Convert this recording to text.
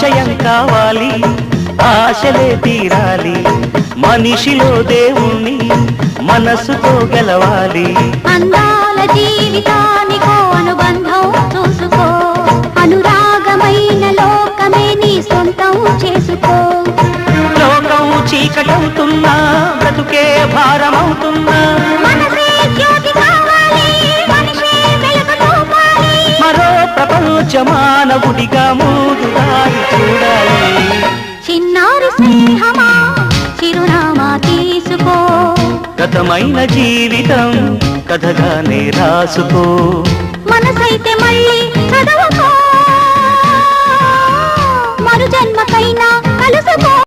ఆశయం కావాలి, ఆశలే తీరాలి, మనిషిలో దేవుణ్ణి మనసుతో గెలవాలి. అందాల జీవితానికో అనుబంధం చూసుకో, అనురాగమైన లోకమే నీ సొంతం చేసుకో. లోకం చీకటవుతున్నా, బ్రతుకే భారమవుతున్నా, మనసే జ్యోతి కావాలి, మనిషే వెలుగు చూపాలి. మరో ప్రపంచ మానవుడిగా ముందు దారి చూడాలి. చిన్నారి స్నేహమా చిరునామా తీసుకో, గతమైన జీవితం కథగానే రాసుకో. మనసైతే మళ్ళీ చదవకో, మరు జన్మకైనా కలుసుకో.